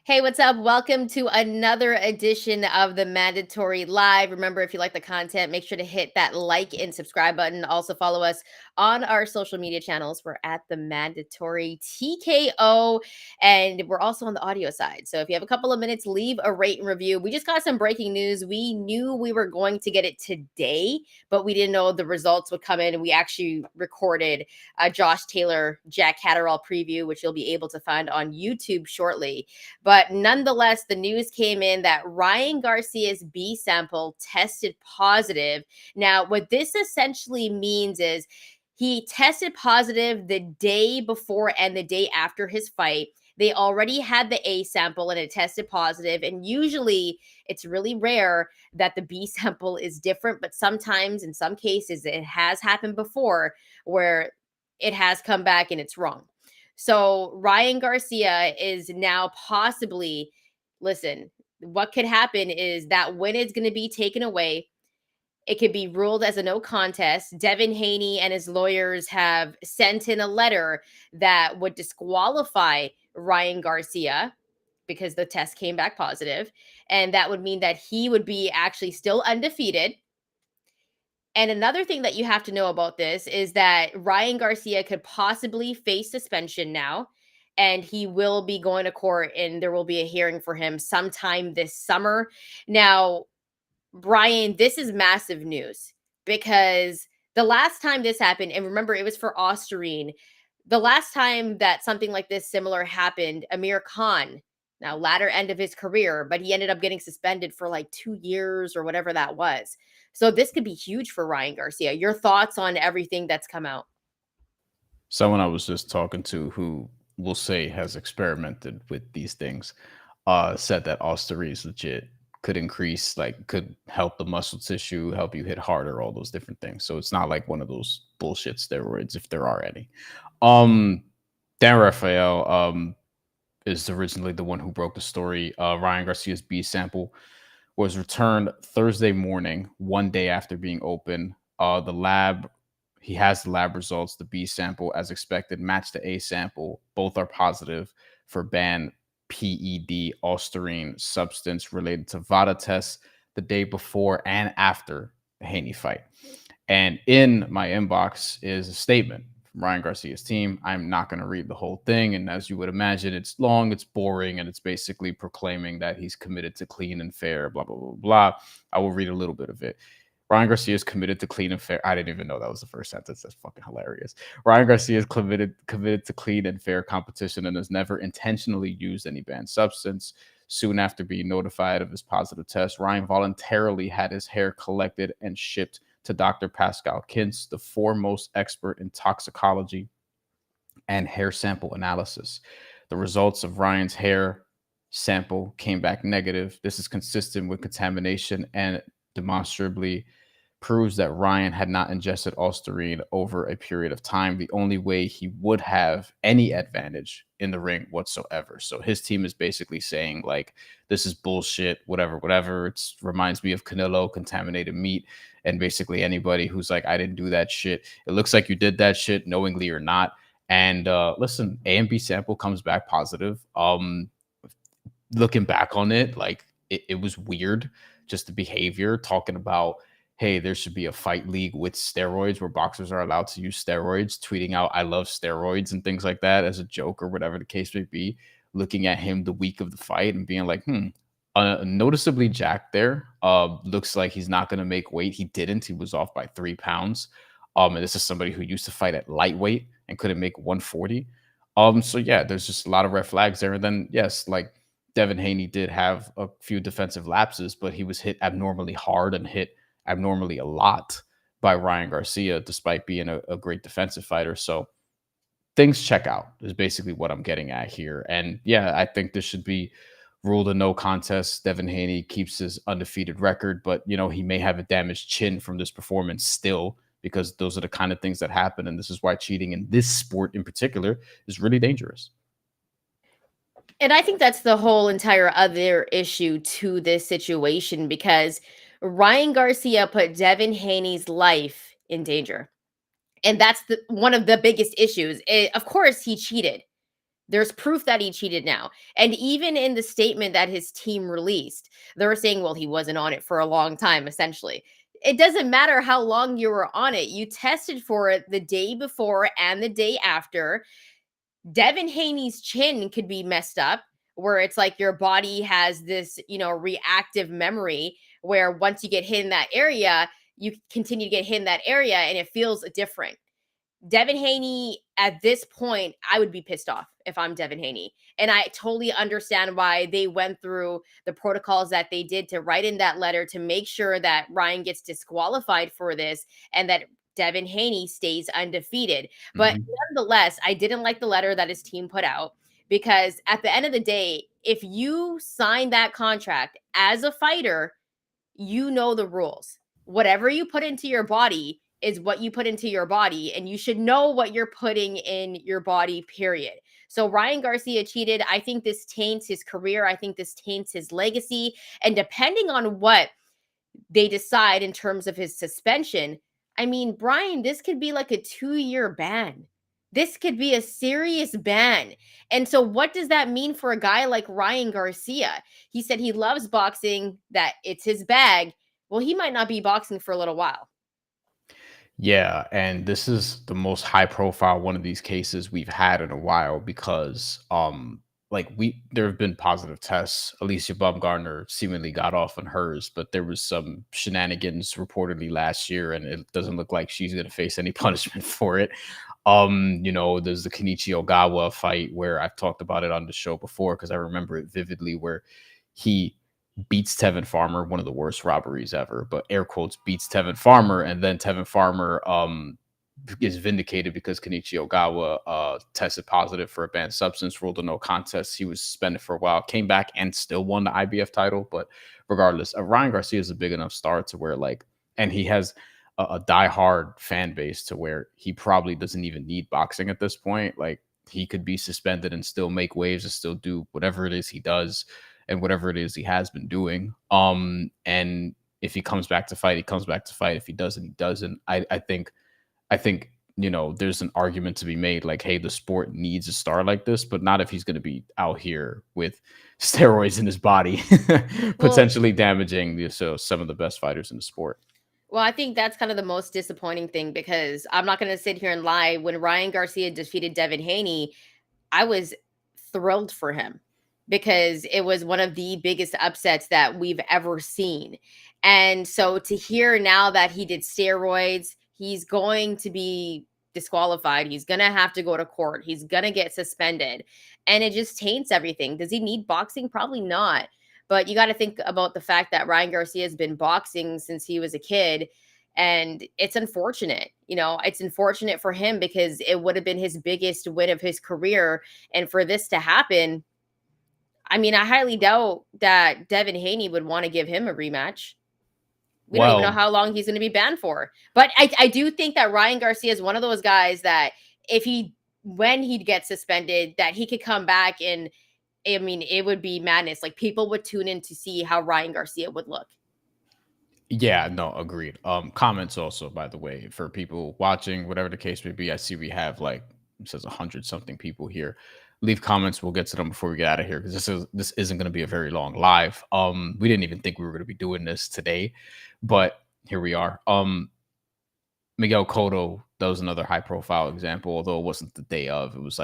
Hey, what's up? Welcome to another edition of the Mandatory Live. Remember, if you like the content, make sure to hit that like and subscribe button. Also, follow us on our social media channels. We're at the Mandatory TKO, and we're also on the audio side. So, if you have a couple of minutes, leave a rate and review. We just got some breaking news. We knew we were going to get it today, but we didn't know the results would come in. We actually recorded a Josh Taylor, Jack Catterall preview, which you'll be able to find on YouTube shortly. But nonetheless, the news came in that Ryan Garcia's B sample tested positive. Now, what this essentially means is he tested positive the day before and the day after his fight. They already had the A sample and it tested positive. And usually it's really rare that the B sample is different, but sometimes in some cases it has happened before where it has come back and it's wrong. So Ryan Garcia is now possibly, listen, what could happen is that when it's going to be taken away, it could be ruled as a no contest. Devin Haney and his lawyers have sent in a letter that would disqualify Ryan Garcia because the test came back positive. And that would mean that he would be actually still undefeated. And another thing that you have to know about this is that Ryan Garcia could possibly face suspension now, and he will be going to court, and there will be a hearing for him sometime this summer. Now, Brian, this is massive news because the last time this happened, and remember, it was for ostarine. The last time that something like this similar happened, Amir Khan, now latter end of his career, but he ended up getting suspended for like 2 years or whatever that was. So this could be huge for Ryan Garcia. Your thoughts on everything that's come out? Someone I was just talking to who will say has experimented with these things said that ostarine is legit, could increase, like, could help the muscle tissue, help you hit harder, all those different things. So it's not like one of those bullshit steroids, if there are any. um Dan Raphael is originally the one who broke the story. Ryan Garcia's B sample was returned Thursday morning, one day after being open. The lab, he has the lab results. The B sample, as expected, matched the A sample. Both are positive for banned PED ostarine substance related to VADA tests the day before and after the Haney fight. And in my inbox is a statement from Ryan Garcia's team. I'm not going to read the whole thing. And as you would imagine, it's long, it's boring, and it's basically proclaiming that he's committed to clean and fair, blah, blah, blah, blah. I will read a little bit of it. Ryan Garcia is committed to clean and fair. I didn't even know that was the first sentence. That's fucking hilarious. Ryan Garcia is committed to clean and fair competition and has never intentionally used any banned substance. Soon after being notified of his positive test, Ryan voluntarily had his hair collected and shipped to Dr. Pascal Kintz, the foremost expert in toxicology and hair sample analysis. The results of Ryan's hair sample came back negative. This is consistent with contamination and demonstrably proves that Ryan had not ingested ostarine over a period of time, the only way he would have any advantage in the ring whatsoever. So his team is basically saying, like, this is bullshit, whatever, whatever. It reminds me of Canelo, contaminated meat. And basically anybody who's like, I didn't do that shit. It looks like you did that shit knowingly or not. And listen, A and B sample comes back positive. Looking back on it, like, it was weird, just the behavior, talking about, hey, there should be a fight league with steroids where boxers are allowed to use steroids, tweeting out, I love steroids and things like that as a joke or whatever the case may be. Looking at him the week of the fight and being like, noticeably jacked there. Looks like he's not going to make weight. He didn't. He was off by 3 pounds. And this is somebody who used to fight at lightweight and couldn't make 140. So yeah, there's just a lot of red flags there. And then, yes, like, Devin Haney did have a few defensive lapses, but he was hit abnormally hard and hit abnormally a lot by Ryan Garcia, despite being a great defensive fighter. So things check out is basically what I'm getting at here. And yeah, I think this should be ruled a no contest. Devin Haney keeps his undefeated record, but he may have a damaged chin from this performance still, because those are the kind of things that happen. And this is why cheating in this sport in particular is really dangerous. And I think that's the whole entire other issue to this situation because Ryan Garcia put Devin Haney's life in danger. And that's one of the biggest issues. Of course, he cheated. There's proof that he cheated now. And even in the statement that his team released, they were saying, well, he wasn't on it for a long time, essentially. It doesn't matter how long you were on it. You tested for it the day before and the day after. Devin Haney's chin could be messed up, where it's like your body has this, reactive memory where once you get hit in that area, you continue to get hit in that area and it feels different. Devin Haney, at this point, I would be pissed off if I'm Devin Haney. And I totally understand why they went through the protocols that they did to write in that letter to make sure that Ryan gets disqualified for this and that Devin Haney stays undefeated. But Mhm. nonetheless, I didn't like the letter that his team put out because at the end of the day, if you sign that contract as a fighter, you know the rules. Whatever you put into your body is what you put into your body, and you should know what you're putting in your body, period. So Ryan Garcia cheated. I think this taints his career. I think this taints his legacy. And depending on what they decide in terms of his suspension, I mean, Brian, this could be like a 2-year ban. This could be a serious ban. And so, what does that mean for a guy like Ryan Garcia? He said he loves boxing, that it's his bag. Well, he might not be boxing for a little while. Yeah, and this is the most high profile one of these cases we've had in a while because like we there have been positive tests. Alicia Baumgartner seemingly got off on hers, but there was some shenanigans reportedly last year, and it doesn't look like she's gonna face any punishment for it. There's the Kenichi Ogawa fight where I've talked about it on the show before because I remember it vividly where he beats Tevin Farmer, one of the worst robberies ever, but air quotes beats Tevin Farmer, and then Tevin Farmer is vindicated because Kenichi Ogawa tested positive for a banned substance, ruled a no contest. He was suspended for a while, came back and still won the IBF title. But regardless, Ryan Garcia is a big enough star to where and he has a diehard fan base to where he probably doesn't even need boxing at this point. Like he could be suspended and still make waves and still do whatever it is he does and whatever it is he has been doing. And if he comes back to fight, he comes back to fight. If he doesn't, he doesn't. I think there's an argument to be made like, hey, the sport needs a star like this, but not if he's going to be out here with steroids in his body, Well, potentially damaging some of the best fighters in the sport. well, I think that's kind of the most disappointing thing because I'm not going to sit here and lie. When Ryan Garcia defeated Devin Haney, I was thrilled for him because it was one of the biggest upsets that we've ever seen. And so to hear now that he did steroids, he's going to be disqualified. He's going to have to go to court. He's going to get suspended. And it just taints everything. Does he need boxing? Probably not. But you got to think about the fact that Ryan Garcia has been boxing since he was a kid. And it's unfortunate. It's unfortunate for him because it would have been his biggest win of his career. And for this to happen, I mean, I highly doubt that Devin Haney would want to give him a rematch. We don't even know Well, how long he's going to be banned for. But I do think that Ryan Garcia is one of those guys that when he'd get suspended, that he could come back and, I mean, it would be madness. Like people would tune in to see how Ryan Garcia would look. yeah, no, agreed. Comments also, by the way, for people watching, whatever the case may be. I see we have it says 100 something people here. Leave comments. We'll get to them before we get out of here because this isn't going to be a very long live. We didn't even think we were going to be doing this today, but here we are. Miguel Cotto, that was another high profile example, although it wasn't the day of, it was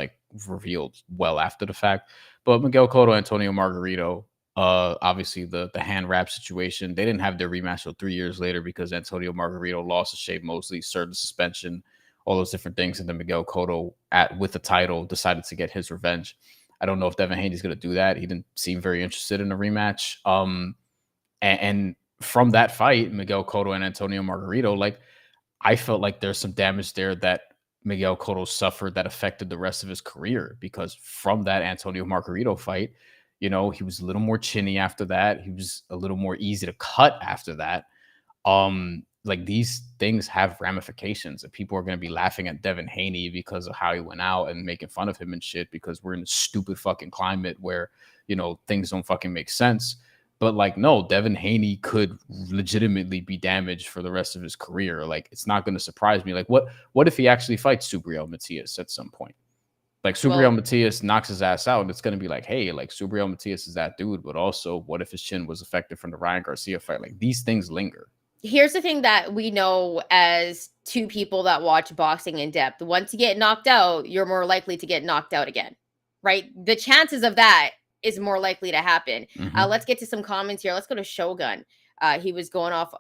revealed well after the fact. But Miguel Cotto, Antonio Margarito, obviously the hand wrap situation, they didn't have their rematch till 3 years later because Antonio Margarito lost to Shea Mosley, served the suspension, all those different things. And then Miguel Cotto with the title decided to get his revenge. I don't know if Devin Haney's going to do that. He didn't seem very interested in a rematch. And from that fight, Miguel Cotto and Antonio Margarito, I felt like there's some damage there that Miguel Cotto suffered that affected the rest of his career because from that Antonio Margarito fight, he was a little more chinny after that. He was a little more easy to cut after that. These things have ramifications and people are going to be laughing at Devin Haney because of how he went out and making fun of him and shit because we're in a stupid fucking climate where, things don't fucking make sense. But no, Devin Haney could legitimately be damaged for the rest of his career. It's not going to surprise me. What if he actually fights Subriel Matias at some point? Like Subriel Well, Matias knocks his ass out, and it's gonna be like, hey, like Subriel Matias is that dude, but also what if his chin was affected from the Ryan Garcia fight? Like these things linger. here's the thing that we know as two people that watch boxing in depth. Once you get knocked out, you're more likely to get knocked out again, right? The chances of that is more likely to happen. Mhm. Let's get to some comments here. Let's go to Shogun. He was going off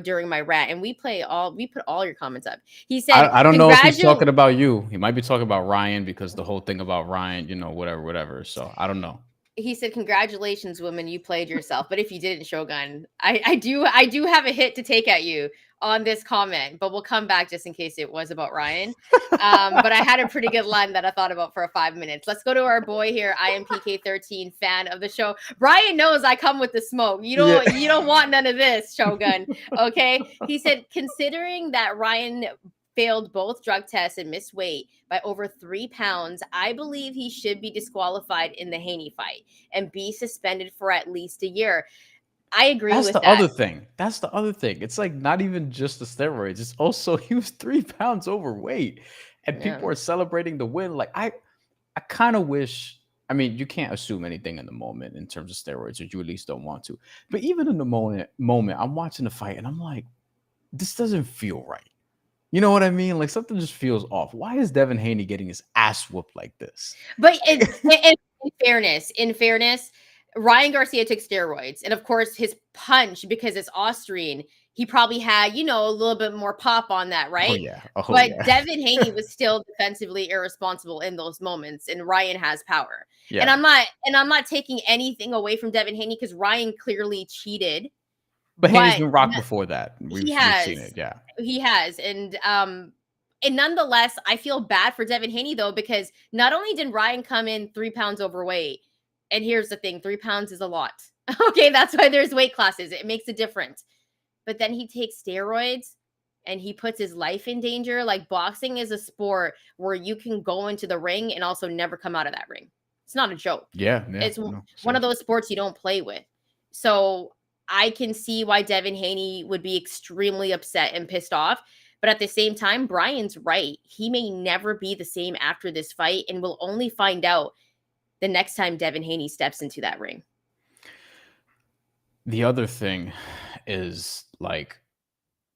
during my rant, and we put all your comments up. He said, I don't know if he's "Congratulations." talking about you. He might be talking about Ryan because the whole thing about Ryan, you know, whatever, whatever. So I don't know. He said, "Congratulations, woman, you played yourself." But if you didn't, Shogun, I do have a hit to take at you on this comment, but we'll come back just in case it was about Ryan. But I had a pretty good line that I thought about for 5 minutes. Let's go to our boy here, IMPK13, fan of the show. Brian knows I come with the smoke. Yeah. You don't want none of this, Shogun. Okay. He said, considering that Ryan failed both drug tests and missed weight by over 3 pounds, I believe he should be disqualified in the Haney fight and be suspended for at least a year. I agree That's with the that. other thing. That's the other thing. It's like not even just the steroids. It's also he was 3 pounds overweight, and Yeah. people are celebrating the win. Like I kind of wish. I mean, you can't assume anything in the moment in terms of steroids, or you at least don't want to. But even in the moment, I'm watching the fight, and I'm like, this doesn't feel right. You know what I mean? Like something just feels off. Why is Devin Haney getting his ass whooped like this? But in fairness, Ryan Garcia took steroids, and of course, his punch, because it's ostarine, he probably had a little bit more pop on that, Oh right? yeah. Oh But yeah. Devin Haney was still defensively irresponsible in those moments, and Ryan has power. And Yeah. I'm not taking anything away from Devin Haney because Ryan clearly cheated, But Haney's but been rocked before that. he We've seen has. it. Yeah. He has. And nonetheless, I feel bad for Devin Haney though, because not only did Ryan come in 3 pounds overweight, and here's the thing, 3 pounds is a lot. Okay, that's why there's weight classes. It makes a difference. But then he takes steroids and he puts his life in danger. Like, boxing is a sport where you can go into the ring and also never come out of that ring. It's not a joke. Yeah. Yeah. It's No, one of seriously. those sports you don't play with. So I can see why Devin Haney would be extremely upset and pissed off. But at the same time, Brian's right. He may never be the same after this fight, and we'll only find out the next time Devin Haney steps into that ring. The other thing is like,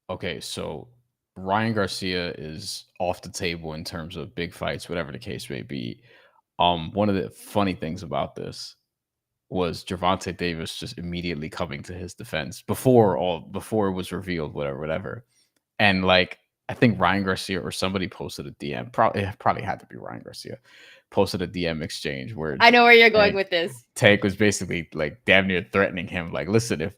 okay, so Ryan Garcia is off the table in terms of big fights, whatever the case may be. One of the funny things about this was Gervonta Davis just immediately coming to his defense before it was revealed, whatever, whatever. And like I think Ryan Garcia or somebody posted a DM. Probably had to be Ryan Garcia. Posted a DM exchange where I know where you're going Tank, with this. Tank was basically like damn near threatening him. Like, listen,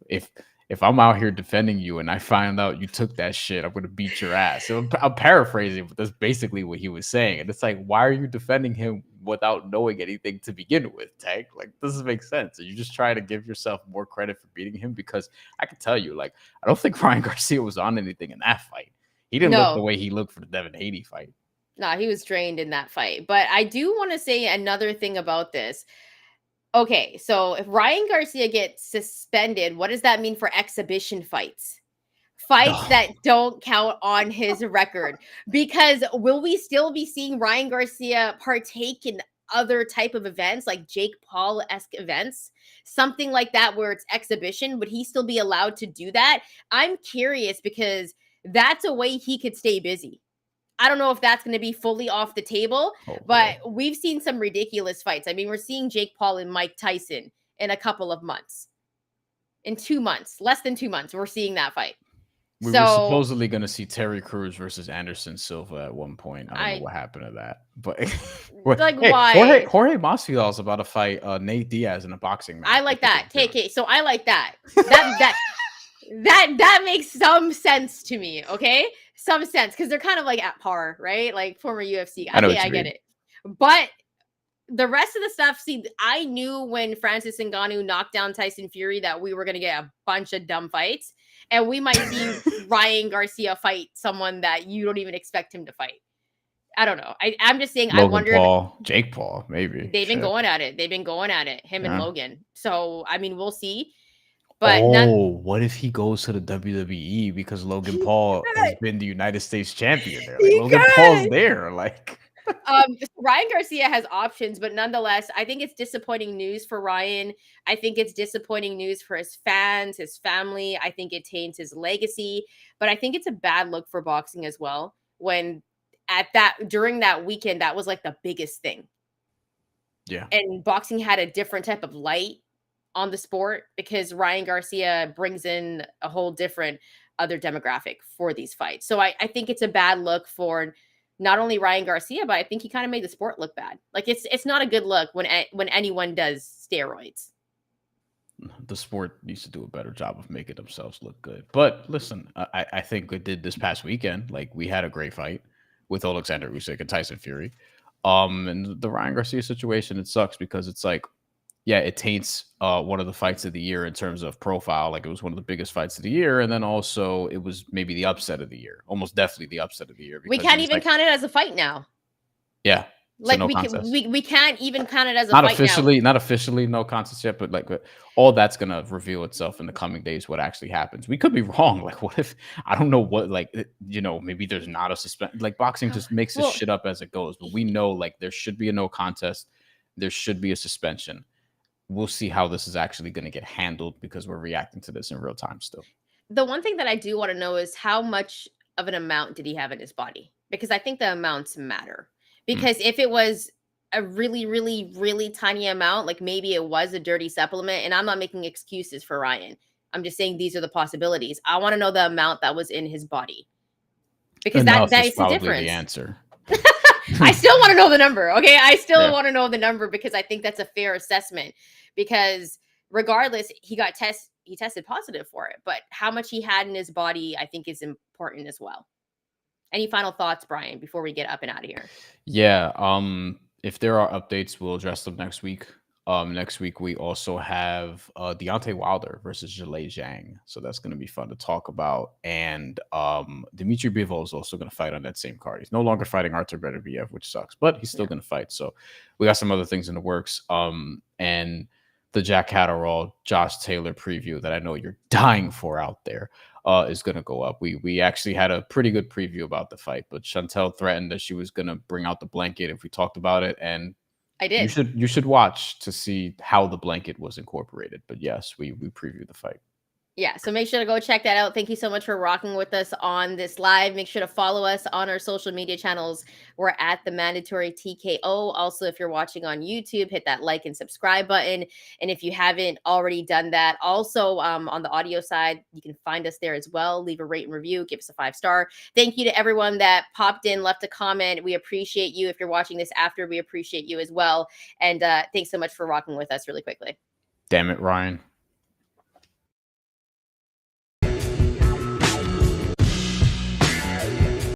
if I'm out here defending you and I find out you took that shit, I'm gonna beat your ass. So I'm paraphrasing, but that's basically what he was saying. And it's like, why are you defending him without knowing anything to begin with, Tank? Like, this doesn't make sense. Are you just trying to give yourself more credit for beating him? Because I can tell you, like, I don't think Ryan Garcia was on anything in that fight. He didn't look the No, way he looked for the Devin Haney fight. nah, he was drained in that fight. But I do want to say another thing about this. Okay, so if Ryan Garcia gets suspended, what does that mean for exhibition fights? Fights Oh, that don't count on his record. Because will we still be seeing Ryan Garcia partake in other type of events like Jake Paul-esque events? Something like that where it's exhibition, would he still be allowed to do that? I'm curious because that's a way he could stay busy. I don't know if that's going to be fully off the table, oh boy. but we've seen some ridiculous fights. I mean, we're seeing Jake Paul and Mike Tyson in a couple of months. In 2 months, less than 2 months, we're seeing that fight. We were So supposedly going to see Terry Crews versus Anderson Silva at one point. I don't know I what happened to that, but like, hey, Jorge why? Jorge Masvidal is about to fight Nate Diaz in a boxing match. I I like think that. it's different. So I like that. That makes some sense to me. Okay, some sense because they're kind of like at par, right? Like former UFC. I know Okay, what I you get mean. it. But the rest of the stuff, see, I knew when Francis Ngannou knocked down Tyson Fury that we were going to get a bunch of dumb fights, and we might see Ryan Garcia fight someone that you don't even expect him to fight. I don't know. I'm just saying. I Logan wonder if Paul, Jake Paul, maybe. they've been Shit. going at it. They've been going at it. Him and Yeah. Logan. So I mean, we'll see. But none. Oh, what if he goes to the WWE because Logan He Paul has could. been the United States champion there? Like He Logan Paul's could. there. Like Ryan Garcia has options, but nonetheless, I think it's disappointing news for Ryan. I think it's disappointing news for his fans, his family. I think it taints his legacy, but I think it's a bad look for boxing as well. When at that during that weekend, that was like the biggest thing. Yeah. And boxing had a different type of light on the sport because Ryan Garcia brings in a whole different other demographic for these fights. So I think it's a bad look for not only Ryan Garcia, but I think he kind of made the sport look bad. Like it's not a good look when anyone does steroids. The sport needs to do a better job of making themselves look good. But listen, I think it did this past weekend. Like we had a great fight with Alexander Usyk and Tyson Fury. And the Ryan Garcia situation, it sucks because it's like, yeah, it taints one of the fights of the year in terms of profile. Like it was one of the biggest fights of the year, and then also it was maybe the upset of the year, almost definitely the upset of the year We because it can't was even like, count it as a fight now. yeah, so Like no contest. we can't even count it as a Not fight now. officially, not officially, no contest yet, but like all that's gonna reveal itself in the coming days. What actually happens? We could be wrong. Like, what if I don't know what? Like, maybe there's not a suspension. Like, boxing just makes this Well, shit up as it goes. But we know, like, there should be a no contest. There should be a suspension. We'll see how this is actually going to get handled because we're reacting to this in real time still. the one thing that I do want to know is how much of an amount did he have in his body? Because I think the amounts matter. Mm. Because if it was a really, really, really tiny amount, like maybe it was a dirty supplement, and I'm not making excuses for Ryan. I'm just saying these are the possibilities. I want to know the amount that was in his body because that Enough that is is the probably the difference. answer. I still want to know the number. Okay. I still Yeah. want to know the number because I think that's a fair assessment. Because regardless, he tested positive for it. But how much he had in his body, I think is important as well. Any final thoughts, Brian, before we get up and out of here? Yeah. If there are updates, we'll address them next week. Next week we also have Deontay Wilder versus Zhilei Zhang, so that's going to be fun to talk about. And Dmitry Bivol is also going to fight on that same card. He's no longer fighting Artur Beterbiev, which sucks, but he's still Yeah. going to fight. So we got some other things in the works. And the Jack Catterall Josh Taylor preview that I know you're dying for out there is going to go up. We actually had a pretty good preview about the fight, but Shantelle threatened that she was going to bring out the blanket if we talked about it, and I you did. should watch to see how the blanket was incorporated. But yes, we previewed the fight. Yeah, so make sure to go check that out. Thank you so much for rocking with us on this live. Make sure to follow us on our social media channels. We're at TheMandatory TKO. Also, if you're watching on YouTube, hit that like and subscribe button. And if you haven't already done that, also on the audio side, you can find us there as well. Leave a rate and review, give us a 5-star. Thank you to everyone that popped in, left a comment. We appreciate you. If you're watching this after, we appreciate you as well. And thanks so much for rocking with us really quickly. Damn it, Ryan.